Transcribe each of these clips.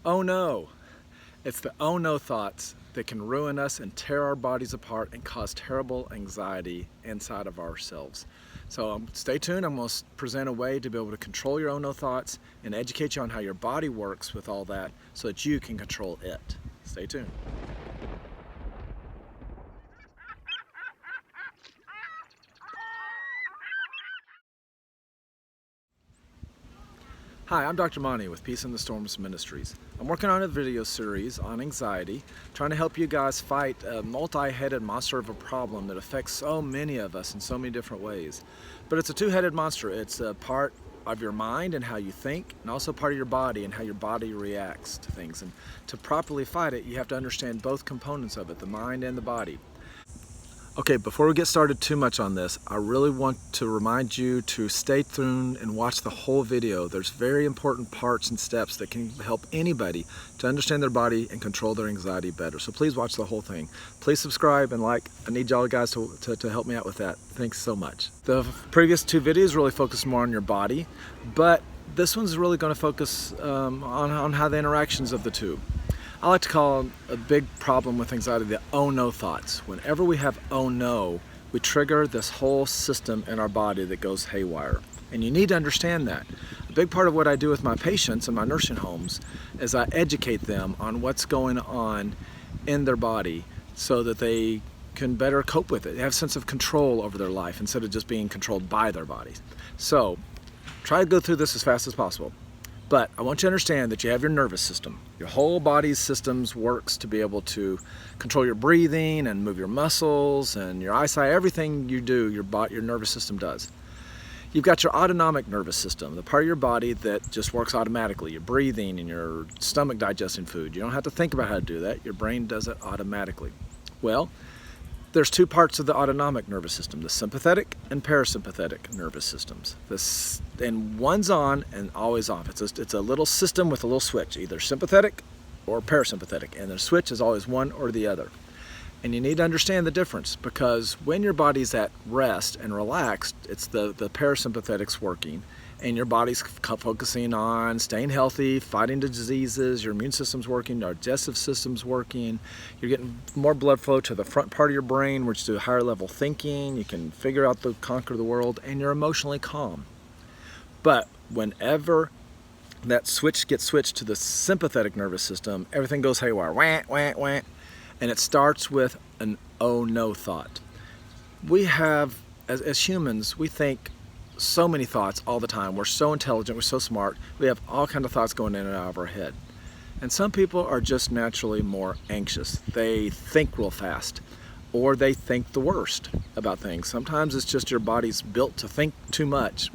Oh no! It's the oh no thoughts that can ruin us and tear our bodies apart and cause terrible anxiety inside of ourselves. So stay tuned. I'm going to present a way to be able to control your oh no thoughts and educate you on how your body works with all that so that you can control it. Stay tuned. Hi, I'm Dr. Monte with Peace in the Storms Ministries. I'm working on a video series on anxiety, trying to help you guys fight a multi-headed monster of a problem that affects so many of us in so many different ways. But it's a two-headed monster. It's a part of your mind and how you think, and also part of your body and how your body reacts to things. And to properly fight it, you have to understand both components of it, the mind and the body. Okay, before we get started too much on this, I really want to remind you to stay tuned and watch the whole video. There's very important parts and steps that can help anybody to understand their body and control their anxiety better. So please watch the whole thing. Please subscribe and like. I need y'all guys to help me out with that. Thanks so much. The previous two videos really focused more on your body, but this one's really going to focus on how the interactions of the two. I like to call a big problem with anxiety the oh no thoughts. Whenever we have oh no, we trigger this whole system in our body that goes haywire. And you need to understand that. A big part of what I do with my patients in my nursing homes is I educate them on what's going on in their body so that they can better cope with it. They have a sense of control over their life instead of just being controlled by their bodies. So try to go through this as fast as possible. But I want you to understand that you have your nervous system. Your whole body's systems works to be able to control your breathing and move your muscles and your eyesight. Everything you do, your nervous system does. You've got your autonomic nervous system, the part of your body that just works automatically. Your breathing and your stomach digesting food. You don't have to think about how to do that. Your brain does it automatically. Well, there's two parts of the autonomic nervous system, the sympathetic and parasympathetic nervous systems. And one's on and always off. It's a little system with a little switch, either sympathetic or parasympathetic, and the switch is always one or the other. And you need to understand the difference, because when your body's at rest and relaxed, it's the parasympathetics working, and your body's focusing on staying healthy, fighting diseases, your immune system's working, your digestive system's working, you're getting more blood flow to the front part of your brain, which is higher level thinking, you can figure out conquer the world, and you're emotionally calm. But whenever that switch gets switched to the sympathetic nervous system, everything goes haywire, wah, wah, wah, and it starts with an oh no thought. We have, as humans, we think so many thoughts all the time. We're so intelligent, we're so smart, we have all kinds of thoughts going in and out of our head. And some people are just naturally more anxious. They think real fast, or they think the worst about things. Sometimes it's just your body's built to think too much.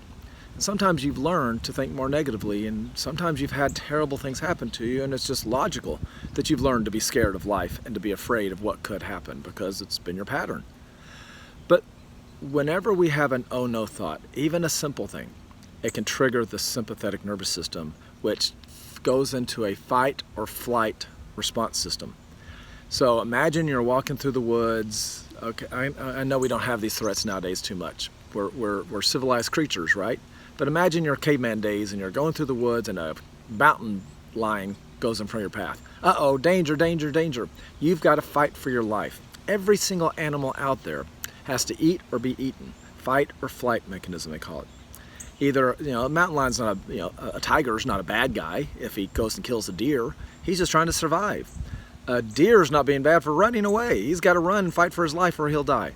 And sometimes you've learned to think more negatively, and sometimes you've had terrible things happen to you, and it's just logical that you've learned to be scared of life and to be afraid of what could happen because it's been your pattern. But whenever we have an oh no thought, even a simple thing, it can trigger the sympathetic nervous system, which goes into a fight or flight response system. So imagine you're walking through the woods. Okay, I know we don't have these threats nowadays too much. We're civilized creatures, right? But imagine your caveman days and you're going through the woods and a mountain lion goes in front of your path. Uh-oh, danger, danger, danger. You've got to fight for your life. Every single animal out there has to eat or be eaten. Fight or flight mechanism, they call it. Either, a mountain lion's not a tiger's not a bad guy if he goes and kills a deer. He's just trying to survive. A deer's not being bad for running away. He's got to run and fight for his life or he'll die.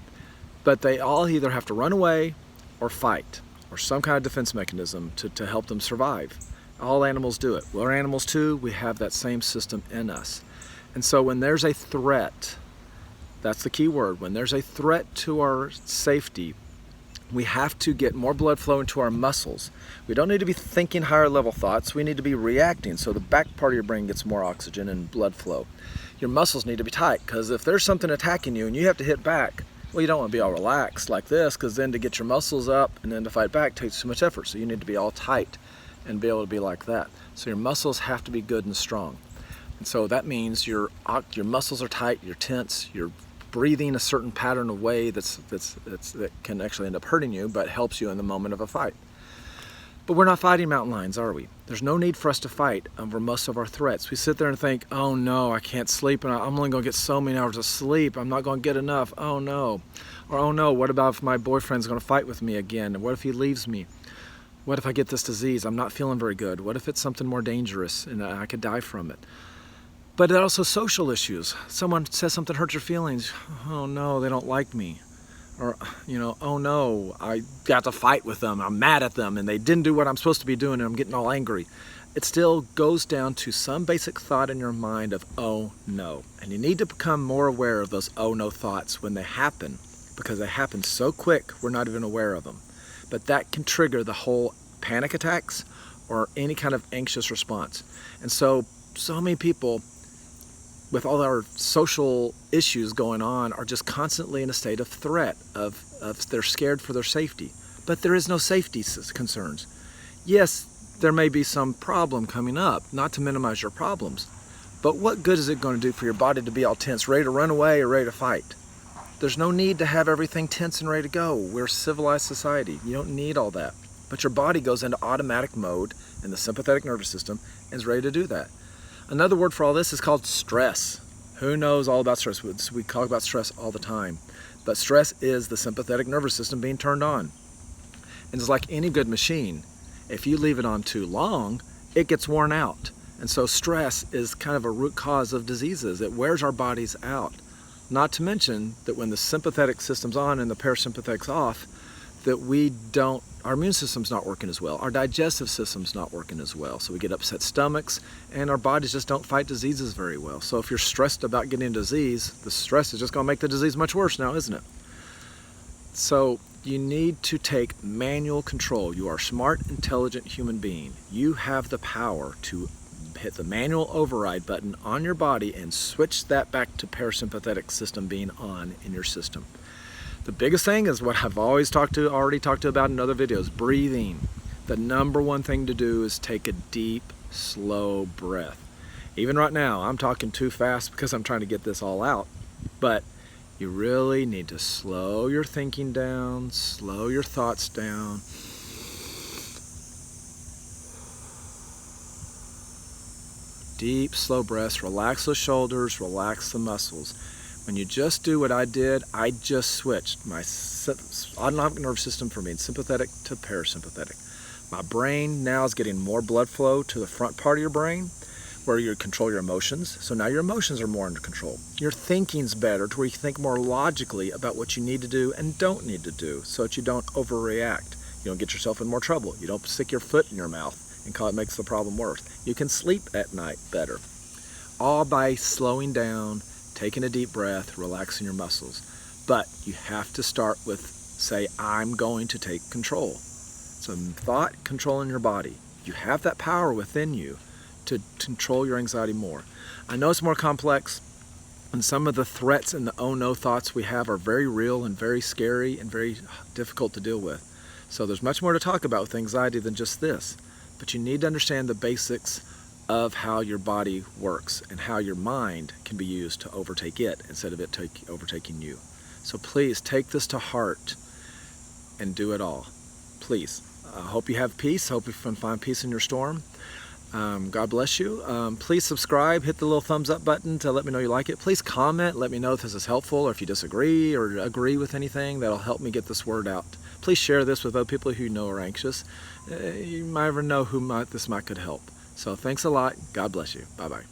But they all either have to run away or fight, or some kind of defense mechanism to help them survive. All animals do it. We're animals too. We have that same system in us. And so when there's a threat, that's the key word. When there's a threat to our safety, we have to get more blood flow into our muscles. We don't need to be thinking higher level thoughts. We need to be reacting so the back part of your brain gets more oxygen and blood flow. Your muscles need to be tight, because if there's something attacking you and you have to hit back, well, you don't want to be all relaxed like this, because then to get your muscles up and then to fight back takes too much effort. So you need to be all tight and be able to be like that. So your muscles have to be good and strong. And so that means your muscles are tight, you're tense, you're breathing a certain pattern of way that can actually end up hurting you, but helps you in the moment of a fight. But we're not fighting mountain lions, are we? There's no need for us to fight over most of our threats. We sit there and think, oh no, I can't sleep, and I'm only going to get so many hours of sleep. I'm not going to get enough. Oh no. Or oh no, what about if my boyfriend's going to fight with me again? And what if he leaves me? What if I get this disease? I'm not feeling very good. What if it's something more dangerous and I could die from it? But also social issues. Someone says something hurts your feelings. Oh no, they don't like me. Or, oh no, I got to fight with them. I'm mad at them and they didn't do what I'm supposed to be doing and I'm getting all angry. It still goes down to some basic thought in your mind of, oh no. And you need to become more aware of those oh no thoughts when they happen, because they happen so quick we're not even aware of them. But that can trigger the whole panic attacks or any kind of anxious response. And so many people with all our social issues going on are just constantly in a state of threat, of they're scared for their safety. But there is no safety concerns. Yes, there may be some problem coming up, not to minimize your problems, but what good is it going to do for your body to be all tense, ready to run away or ready to fight? There's no need to have everything tense and ready to go. We're a civilized society. You don't need all that. But your body goes into automatic mode in the sympathetic nervous system and is ready to do that. Another word for all this is called stress. Who knows all about stress? We talk about stress all the time. But stress is the sympathetic nervous system being turned on. And it's like any good machine. If you leave it on too long, it gets worn out. And so stress is kind of a root cause of diseases. It wears our bodies out. Not to mention that when the sympathetic system's on and the parasympathetic's off, that our immune system's not working as well. Our digestive system's not working as well. So we get upset stomachs and our bodies just don't fight diseases very well. So if you're stressed about getting a disease, the stress is just gonna make the disease much worse now, isn't it? So you need to take manual control. You are a smart, intelligent human being. You have the power to hit the manual override button on your body and switch that back to parasympathetic system being on in your system. The biggest thing is what I've already talked about in other videos, breathing. The number one thing to do is take a deep, slow breath. Even right now, I'm talking too fast because I'm trying to get this all out, but you really need to slow your thinking down, slow your thoughts down. Deep, slow breaths, relax the shoulders, relax the muscles. When you just do what I did, I just switched my autonomic nervous system from being sympathetic to parasympathetic. My brain now is getting more blood flow to the front part of your brain where you control your emotions. So now your emotions are more under control. Your thinking's better to where you think more logically about what you need to do and don't need to do so that you don't overreact. You don't get yourself in more trouble. You don't stick your foot in your mouth and it makes the problem worse. You can sleep at night better. All by slowing down, taking a deep breath, relaxing your muscles. But you have to start with, say, I'm going to take control. So thought controlling your body. You have that power within you to control your anxiety more. I know it's more complex, and some of the threats and the oh no thoughts we have are very real and very scary and very difficult to deal with. So there's much more to talk about with anxiety than just this. But you need to understand the basics of how your body works and how your mind can be used to overtake it instead of it overtaking you. So please take this to heart and do it all. Please. I hope you have peace. Hope you can find peace in your storm. God bless you. Please subscribe. Hit the little thumbs up button to let me know you like it. Please comment. Let me know if this is helpful or if you disagree or agree with anything. That'll help me get this word out. Please share this with other people who you know are anxious. You might never know who this might could help. So thanks a lot. God bless you. Bye-bye.